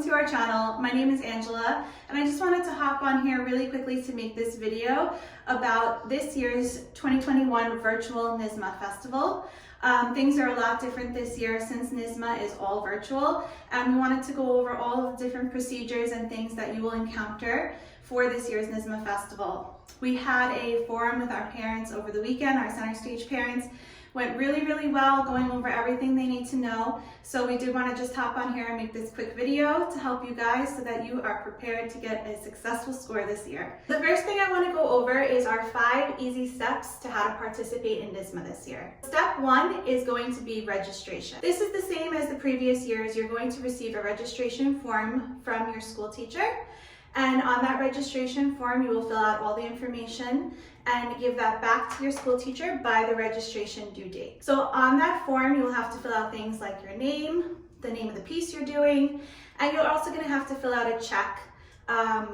to our channel. My name is Angela, and I just wanted to hop on here really quickly to make this video about this year's 2021 Virtual NYSSMA Festival. Things are a lot different this year since NYSSMA is all virtual, and we wanted to go over all of the different procedures and things that you will encounter for this year's NYSSMA Festival. We had a forum with our parents over the weekend. Our center stage parents went really well, going over everything they need to know. So we did want to just hop on here and make this quick video to help you guys so that you are prepared to get a successful score this year. The first thing I want to go over is our 5 easy steps to how to participate in NYSSMA this year. Step 1 is going to be registration. This is the same as the previous years. You're going to receive a registration form from your school teacher. And on that registration form, you will fill out all the information and give that back to your school teacher by the registration due date. So on that form, you will have to fill out things like your name, the name of the piece you're doing, and you're also going to have to fill out a check,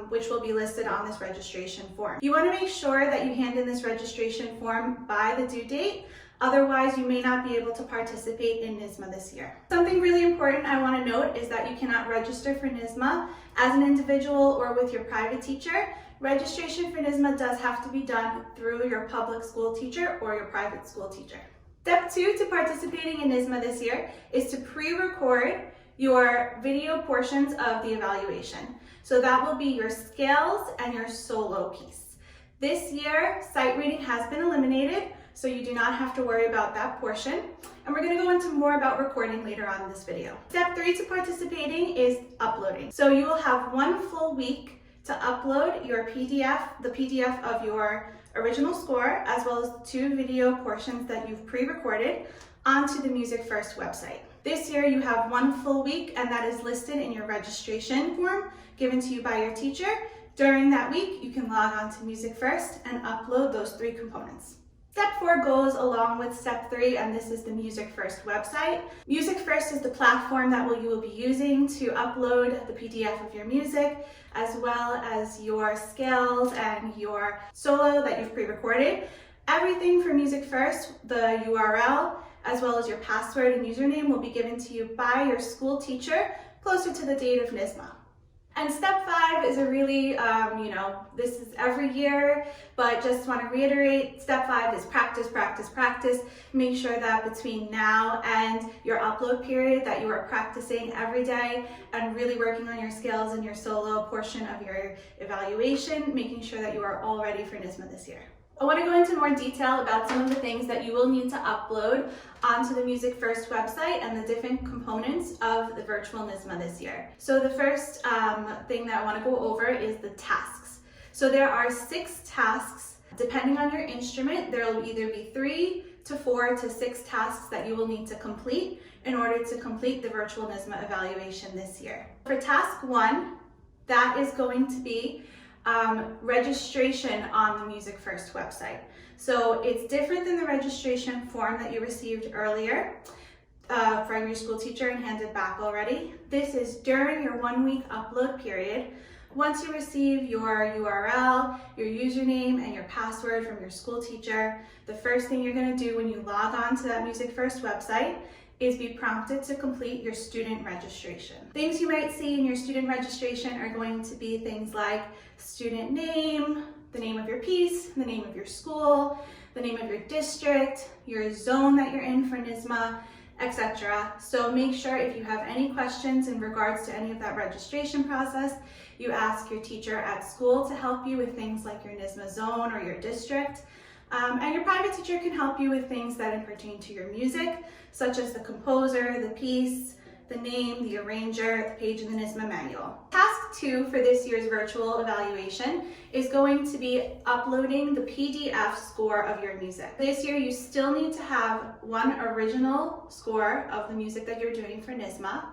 which will be listed on this registration form. You want to make sure that you hand in this registration form by the due date. Otherwise, you may not be able to participate in NYSSMA this year. Something really important I want to note is that you cannot register for NYSSMA as an individual or with your private teacher. Registration for NYSSMA does have to be done through your public school teacher or your private school teacher. Step 2 to participating in NYSSMA this year is to pre-record your video portions of the evaluation. So that will be your scales and your solo piece. This year, sight reading has been eliminated, so you do not have to worry about that portion. And we're going to go into more about recording later on in this video. Step 3 to participating is uploading. So you will have 1 full week to upload your PDF, the PDF of your original score, as well as 2 video portions that you've pre-recorded onto the MUSICFIRST website. This year you have 1 full week, and that is listed in your registration form given to you by your teacher. During that week, you can log on to MUSICFIRST and upload those 3 components. Step 4 goes along with step 3, and this is the MUSICFIRST website. MUSICFIRST is the platform that you will be using to upload the PDF of your music, as well as your scales and your solo that you've pre-recorded. Everything for MUSICFIRST, the URL, as well as your password and username will be given to you by your school teacher closer to the date of NYSSMA. And step 5 is a really, this is every year, but just want to reiterate, step 5 is practice. Make sure that between now and your upload period that you are practicing every day and really working on your scales and your solo portion of your evaluation, making sure that you are all ready for NYSSMA this year. I want to go into more detail about some of the things that you will need to upload onto the MUSICFIRST website and the different components of the virtual NYSSMA this year. So the first thing that I want to go over is the tasks. So there are 6 tasks. Depending on your instrument, there will either be 3 to 4 to 6 tasks that you will need to complete in order to complete the virtual NYSSMA evaluation this year. For task 1, that is going to be registration on the MUSICFIRST website. So it's different than the registration form that you received earlier from your school teacher and handed back already. This is during your 1-week upload period. Once you receive your URL, your username, and your password from your school teacher, the first thing you're going to do when you log on to that MUSICFIRST website is be prompted to complete your student registration. Things you might see in your student registration are going to be things like student name, the name of your piece, the name of your school, the name of your district, your zone that you're in for NYSSMA, etc. So make sure if you have any questions in regards to any of that registration process, you ask your teacher at school to help you with things like your NYSSMA zone or your district. And your private teacher can help you with things that pertain to your music, such as the composer, the piece, the name, the arranger, the page in the NYSSMA manual. Task 2 for this year's virtual evaluation is going to be uploading the PDF score of your music. This year you still need to have 1 original score of the music that you're doing for NYSSMA,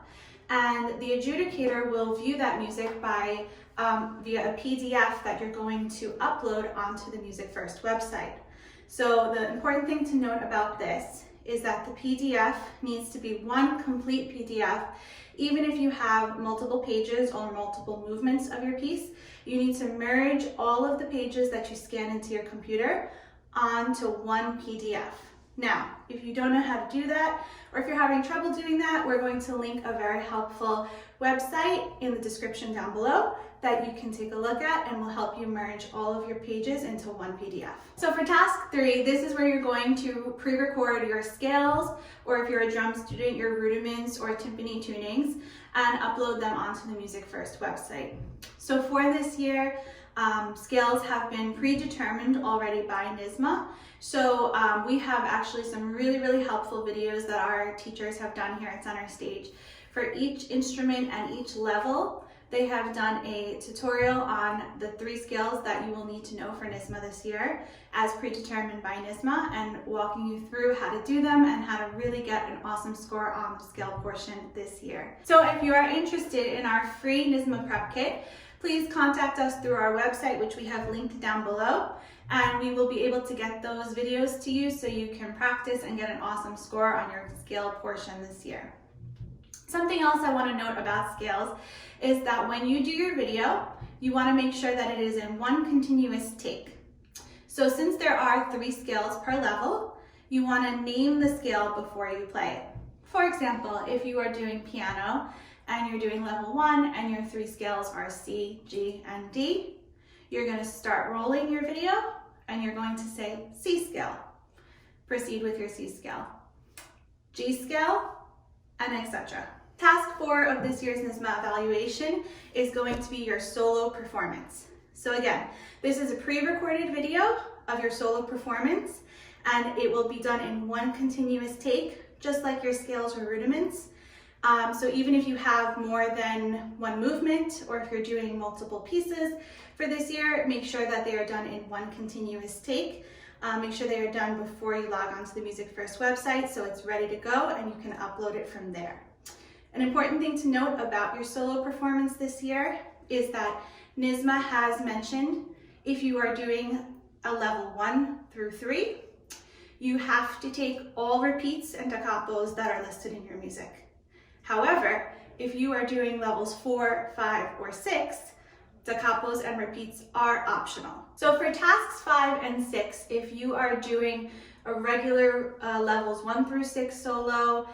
and the adjudicator will view that music by via a PDF that you're going to upload onto the MUSICFIRST website. So the important thing to note about this is that the PDF needs to be 1 complete PDF. Even if you have multiple pages or multiple movements of your piece, you need to merge all of the pages that you scan into your computer onto 1 PDF. Now, if you don't know how to do that, or if you're having trouble doing that, we're going to link a very helpful website in the description down below that you can take a look at and will help you merge all of your pages into one PDF. So for task 3, this is where you're going to pre-record your scales, or if you're a drum student, your rudiments or timpani tunings, and upload them onto the MUSICFIRST website. So for this year, scales have been predetermined already by Nisma. So we have actually some really helpful videos that our teachers have done here at Center Stage. For each instrument and each level, they have done a tutorial on the 3 scales that you will need to know for Nisma this year, as predetermined by Nisma, and walking you through how to do them and how to really get an awesome score on the scale portion this year. So if you are interested in our free Nisma prep kit, please contact us through our website, which we have linked down below, and we will be able to get those videos to you so you can practice and get an awesome score on your scale portion this year. Something else I want to note about scales is that when you do your video, you want to make sure that it is in one continuous take. So since there are 3 scales per level, you want to name the scale before you play it. For example, if you are doing piano and you're doing level 1 and your 3 scales are C, G, and D, you're going to start rolling your video and you're going to say C scale. Proceed with your C scale, G scale, and etc. Task 4 of this year's NYSSMA evaluation is going to be your solo performance. So again, this is a pre-recorded video of your solo performance, and it will be done in one continuous take, just like your scales or rudiments. So even if you have more than one movement, or if you're doing multiple pieces for this year, make sure that they are done in one continuous take. Make sure they are done before you log on to the MUSICFIRST website so it's ready to go and you can upload it from there. An important thing to note about your solo performance this year is that Nisma has mentioned if you are doing a level 1 through 3, you have to take all repeats and da capos that are listed in your music. However, if you are doing levels 4, 5, or 6, da capos and repeats are optional. So for tasks 5 and 6, if you are doing a regular levels 1 through 6 solo,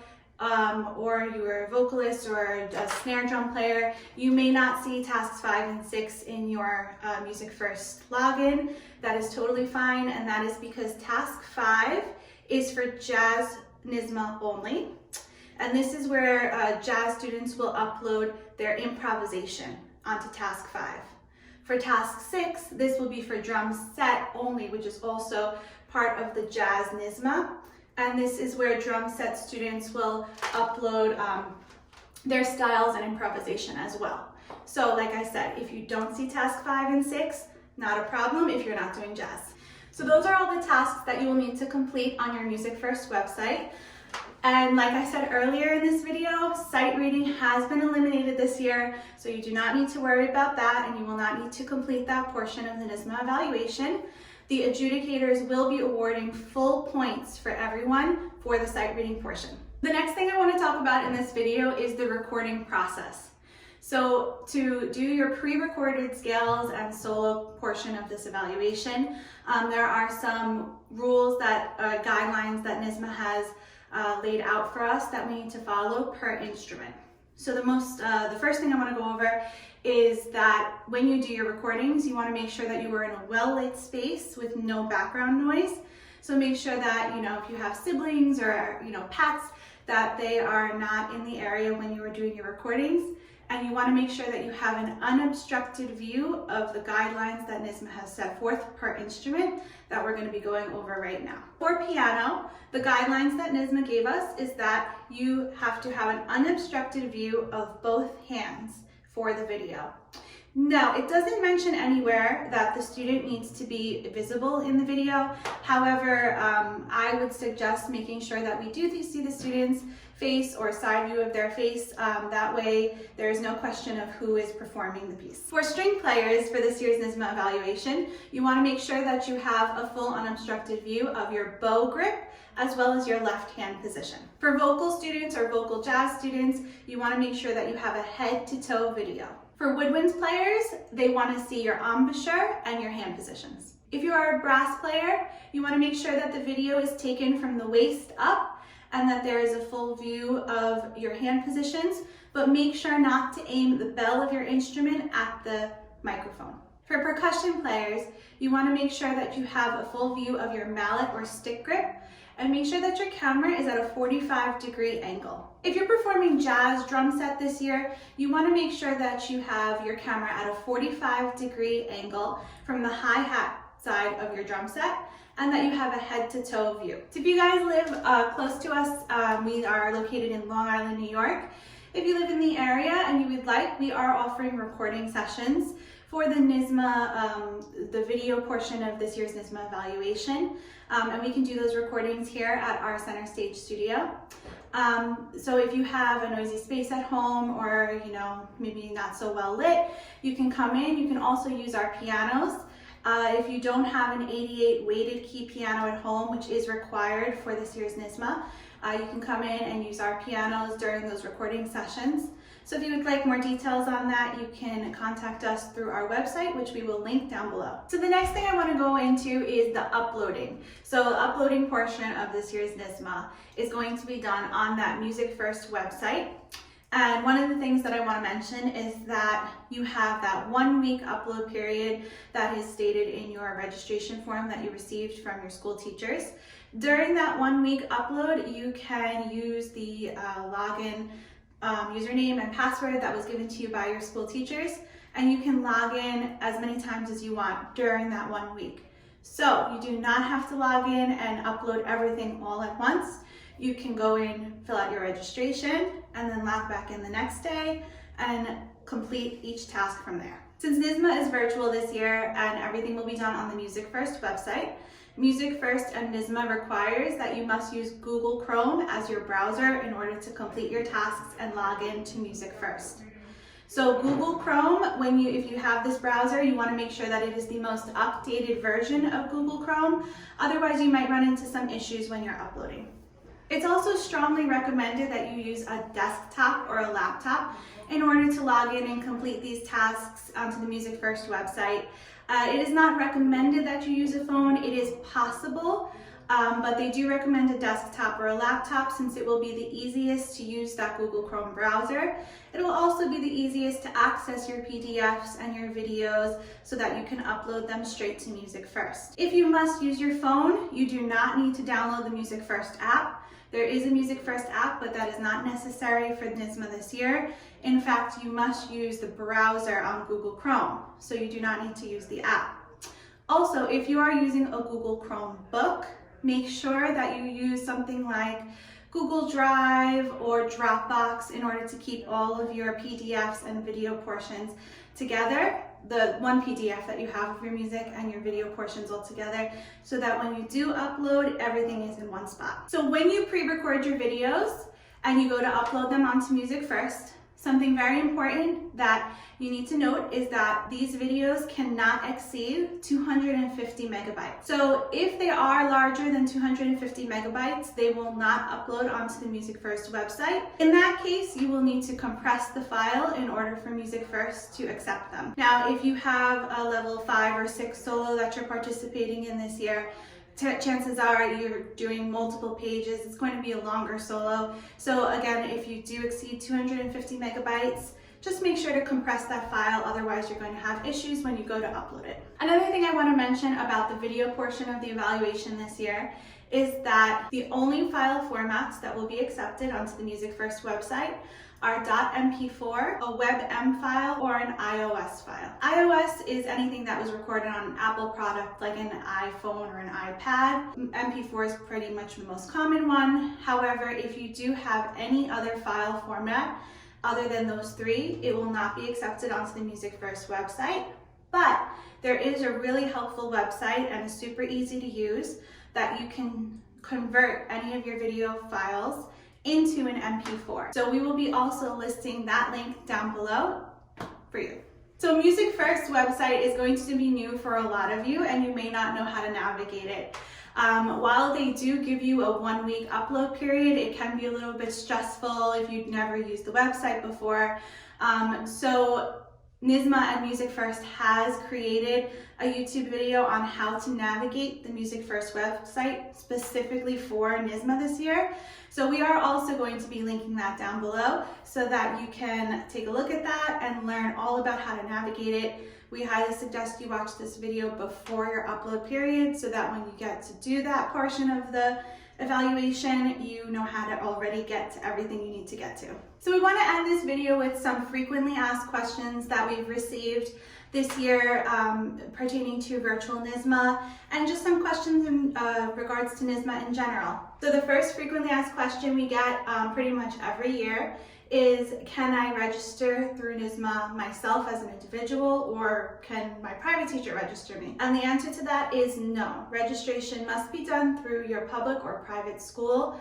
or you're a vocalist or a snare drum player, you may not see tasks 5 and 6 in your MUSICFIRST login. That is totally fine, and that is because task 5 is for jazz Nisma only. And this is where jazz students will upload their improvisation onto task 5. For task 6, this will be for drum set only, which is also part of the jazz Nisma. And this is where drum set students will upload their styles and improvisation as well. So like I said, if you don't see task 5 and 6, not a problem if you're not doing jazz. So those are all the tasks that you will need to complete on your MUSICFIRST website. And like I said earlier in this video, sight reading has been eliminated this year, so you do not need to worry about that, and you will not need to complete that portion of the NYSSMA evaluation. The adjudicators will be awarding full points for everyone for the sight reading portion. The next thing I want to talk about in this video is the recording process. So to do your pre-recorded scales and solo portion of this evaluation, there are some rules that guidelines that NYSSMA has laid out for us that we need to follow per instrument. So the first thing I want to go over is that when you do your recordings, you want to make sure that you are in a well-lit space with no background noise. So make sure that, if you have siblings or, pets, that they are not in the area when you are doing your recordings. And you want to make sure that you have an unobstructed view of the guidelines that NYSSMA has set forth per instrument that we're going to be going over right now. For piano, the guidelines that NYSSMA gave us is that you have to have an unobstructed view of both hands for the video. Now, it doesn't mention anywhere that the student needs to be visible in the video. However, I would suggest making sure that we do see the student's face or side view of their face. That way, there is no question of who is performing the piece. For string players for this year's NYSSMA evaluation, you want to make sure that you have a full unobstructed view of your bow grip as well as your left hand position. For vocal students or vocal jazz students, you want to make sure that you have a head to toe video. For woodwind players, they want to see your embouchure and your hand positions. If you are a brass player, you want to make sure that the video is taken from the waist up and that there is a full view of your hand positions, but make sure not to aim the bell of your instrument at the microphone. For percussion players, you want to make sure that you have a full view of your mallet or stick grip, and make sure that your camera is at a 45-degree angle. If you're performing jazz drum set this year, you want to make sure that you have your camera at a 45-degree angle from the hi-hat side of your drum set, and that you have a head-to-toe view. So if you guys live close to us, we are located in Long Island, New York. If you live in the area and you would like, we are offering recording sessions for the NYSSMA, the video portion of this year's NYSSMA evaluation. And we can do those recordings here at our center stage studio. So if you have a noisy space at home, or maybe not so well lit, you can come in. You can also use our pianos. If you don't have an 88 weighted key piano at home, which is required for this year's NYSSMA, you can come in and use our pianos during those recording sessions. So if you would like more details on that, you can contact us through our website, which we will link down below. So the next thing I want to go into is the uploading. So the uploading portion of this year's NYSSMA is going to be done on that MUSICFIRST website. And one of the things that I want to mention is that you have that 1 week upload period that is stated in your registration form that you received from your school teachers. During that 1 week upload, you can use the login username and password that was given to you by your school teachers, and you can log in as many times as you want during that 1 week. So you do not have to log in and upload everything all at once. You can go in, fill out your registration, and then log back in the next day and complete each task from there. Since NYSSMA is virtual this year and everything will be done on the MUSICFIRST website, MUSICFIRST and NYSSMA requires that you must use Google Chrome as your browser in order to complete your tasks and log in to MUSICFIRST. So Google Chrome, if you have this browser, you want to make sure that it is the most updated version of Google Chrome. Otherwise, you might run into some issues when you're uploading. It's also strongly recommended that you use a desktop or a laptop in order to log in and complete these tasks onto the MUSICFIRST website. It is not recommended that you use a phone. It is possible, but they do recommend a desktop or a laptop since it will be the easiest to use that Google Chrome browser. It will also be the easiest to access your PDFs and your videos so that you can upload them straight to MUSICFIRST. If you must use your phone, you do not need to download the MUSICFIRST app. There is a MUSICFIRST app, but that is not necessary for NYSSMA this year. In fact, you must use the browser on Google Chrome, so you do not need to use the app. Also, if you are using a Google Chrome book, make sure that you use something like Google Drive or Dropbox in order to keep all of your PDFs and video portions together, the one PDF that you have of your music and your video portions all together, so that when you do upload, everything is in one spot. So when you pre-record your videos and you go to upload them onto MUSICFIRST, something very important that you need to note is that these videos cannot exceed 250 megabytes. So if they are larger than 250 megabytes, they will not upload onto the MUSICFIRST website. In that case, you will need to compress the file in order for MUSICFIRST to accept them. Now, if you have a level 5 or 6 solo that you're participating in this year, chances are you're doing multiple pages. It's going to be a longer solo. So again, if you do exceed 250 megabytes, just make sure to compress that file, otherwise you're going to have issues when you go to upload it. Another thing I want to mention about the video portion of the evaluation this year is that the only file formats that will be accepted onto the MUSICFIRST website are .mp4, a WebM file, or an iOS file. iOS is anything that was recorded on an Apple product like an iPhone or an iPad. MP4 is pretty much the most common one. However, if you do have any other file format other than those three, it will not be accepted onto the MUSICFIRST website. But there is a really helpful website and it's super easy to use that you can convert any of your video files into an MP4. So we will be also listing that link down below for you. So MUSICFIRST website is going to be new for a lot of you and you may not know how to navigate it. While they do give you a 1 week upload period, it can be a little bit stressful if you've never used the website before. So Nisma and MUSICFIRST has created a YouTube video on how to navigate the MUSICFIRST website specifically for Nisma this year. So we are also going to be linking that down below so that you can take a look at that and learn all about how to navigate it. We highly suggest you watch this video before your upload period so that when you get to do that portion of the evaluation, you know how to already get to everything you need to get to. So we want to end this video with some frequently asked questions that we've received this year pertaining to Virtual NYSSMA, and just some questions in regards to NYSSMA in general. So the first frequently asked question we get pretty much every year is, can I register through NYSSMA myself as an individual, or can my private teacher register me? And the answer to that is no. Registration must be done through your public or private school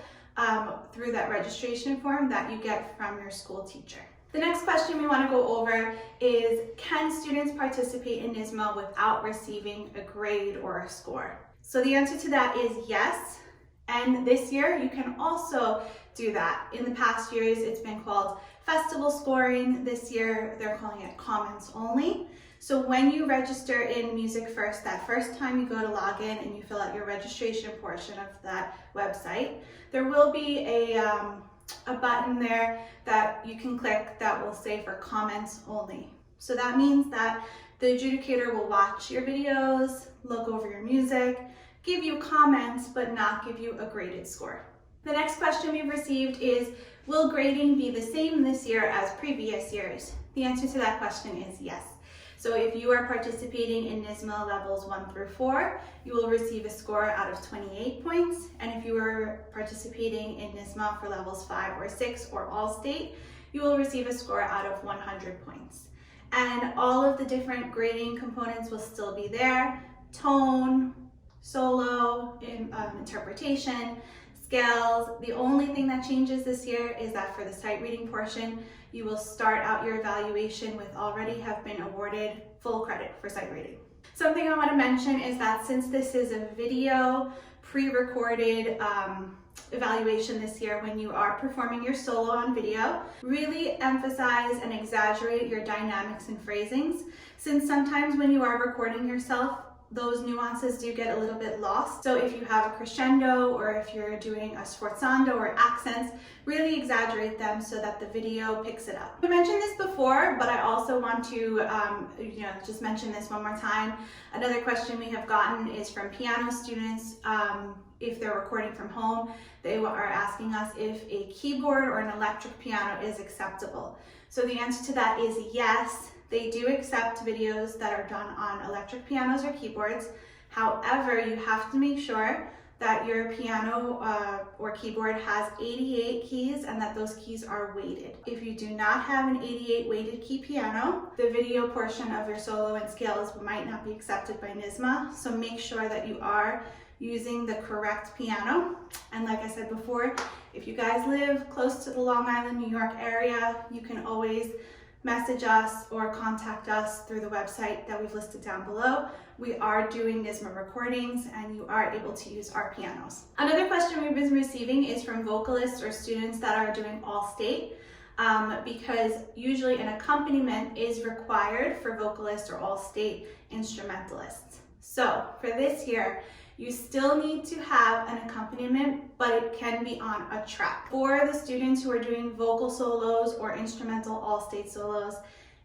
through that registration form that you get from your school teacher. The next question we want to go over is, can students participate in NYSSMA without receiving a grade or a score? So the answer to that is yes. And this year you can also do that. In the past years it's been called festival scoring. This year they're calling it comments only. So when you register in MUSICFIRST, that first time you go to log in and you fill out your registration portion of that website, there will be a button there that you can click that will say for comments only. So that means that the adjudicator will watch your videos, look over your music, give you comments, but not give you a graded score. The next question we've received is, will grading be the same this year as previous years? The answer to that question is yes. So if you are participating in NYSSMA levels 1 through 4, you will receive a score out of 28 points. And if you are participating in NYSSMA for levels 5 or 6 or all state, you will receive a score out of 100 points. And all of the different grading components will still be there: tone, solo, interpretation, scales. The only thing that changes this year is that for the sight reading portion, you will start out your evaluation with already have been awarded full credit for sight reading. Something I want to mention is that since this is a video pre-recorded evaluation this year, when you are performing your solo on video, really emphasize and exaggerate your dynamics and phrasings, since sometimes when you are recording yourself, those nuances do get a little bit lost. So if you have a crescendo, or if you're doing a sforzando or accents, really exaggerate them so that the video picks it up. I mentioned this before, but I also want to just mention this one more time. Another question we have gotten is from piano students. If they're recording from home, they are asking us if a keyboard or an electric piano is acceptable. So the answer to that is yes. They do accept videos that are done on electric pianos or keyboards. However, you have to make sure that your piano or keyboard has 88 keys and that those keys are weighted. If you do not have an 88 weighted key piano, the video portion of your solo and scales might not be accepted by NYSSMA. So make sure that you are using the correct piano. And like I said before, if you guys live close to the Long Island, New York area, you can always message us or contact us through the website that we've listed down below. We are doing NYSSMA recordings and you are able to use our pianos. Another question we've been receiving is from vocalists or students that are doing all state, because usually an accompaniment is required for vocalists or all state instrumentalists. So for this year, you still need to have an accompaniment, but it can be on a track. For the students who are doing vocal solos or instrumental all-state solos,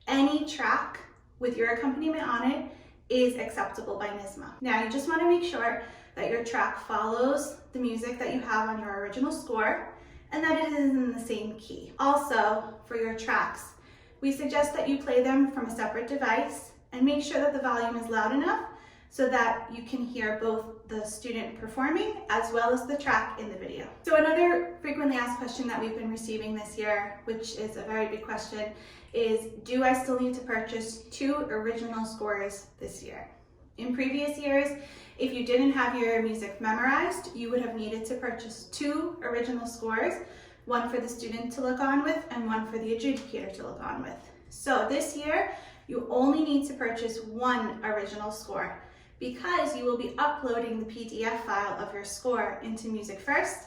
any track with your accompaniment on it is acceptable by NYSSMA. Now, you just want to make sure that your track follows the music that you have on your original score and that it is in the same key. Also, for your tracks, we suggest that you play them from a separate device and make sure that the volume is loud enough so that you can hear both the student performing as well as the track in the video. So another frequently asked question that we've been receiving this year, which is a very big question, is, do I still need to purchase 2 original scores this year? In previous years, if you didn't have your music memorized, you would have needed to purchase 2 original scores, one for the student to look on with and one for the adjudicator to look on with. So this year, you only need to purchase 1 original score, because you will be uploading the PDF file of your score into MUSICFIRST.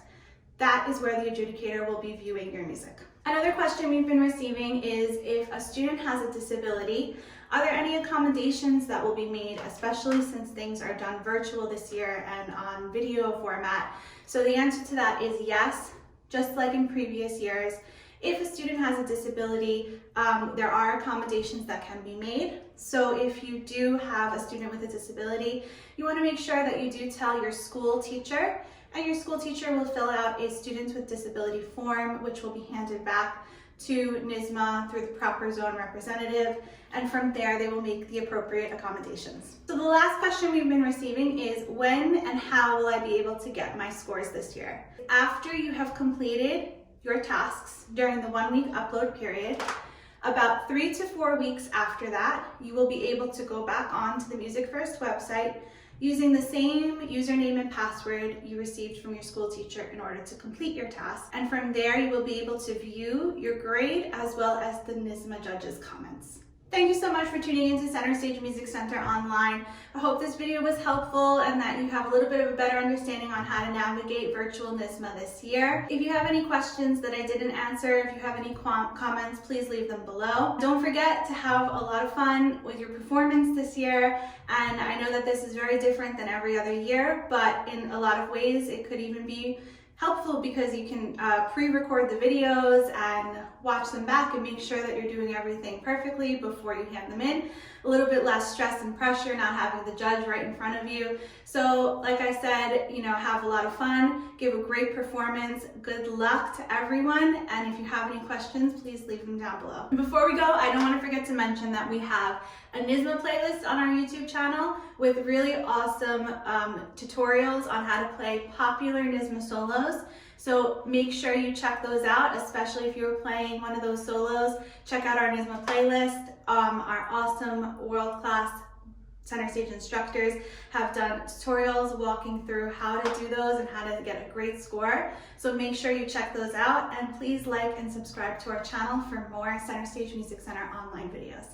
That is where the adjudicator will be viewing your music. Another question we've been receiving is if a student has a disability, are there any accommodations that will be made, especially since things are done virtual this year and on video format? So the answer to that is yes, just like in previous years. If a student has a disability, there are accommodations that can be made. So if you do have a student with a disability, you want to make sure that you do tell your school teacher, and your school teacher will fill out a students with disability form, which will be handed back to NYSSMA through the proper zone representative, and from there they will make the appropriate accommodations. So the last question we've been receiving is when and how will I be able to get my scores this year? After you have completed your tasks during the 1 week upload period, about 3 to 4 weeks after that, you will be able to go back onto the MUSICFIRST website using the same username and password you received from your school teacher in order to complete your task. And from there, you will be able to view your grade as well as the NYSSMA judges' comments. Thank you so much for tuning into Center Stage Music Center Online. I hope this video was helpful and that you have a little bit of a better understanding on how to navigate Virtual NYSSMA this year. If you have any questions that I didn't answer, if you have any comments, please leave them below. Don't forget to have a lot of fun with your performance this year. And I know that this is very different than every other year, but in a lot of ways, it could even be helpful because you can pre-record the videos and watch them back and make sure that you're doing everything perfectly before you hand them in. A little bit less stress and pressure not having the judge right in front of you. So like I said, have a lot of fun, give a great performance. Good luck to everyone. And if you have any questions, please leave them down below. Before we go, I don't want to forget to mention that we have a NYSSMA playlist on our YouTube channel with really awesome tutorials on how to play popular NYSSMA solos. So make sure you check those out, especially if you were playing one of those solos. Check out our NYSSMA playlist. Our awesome world-class center stage instructors have done tutorials walking through how to do those and how to get a great score. So make sure you check those out, and please like and subscribe to our channel for more Center Stage Music Center online videos.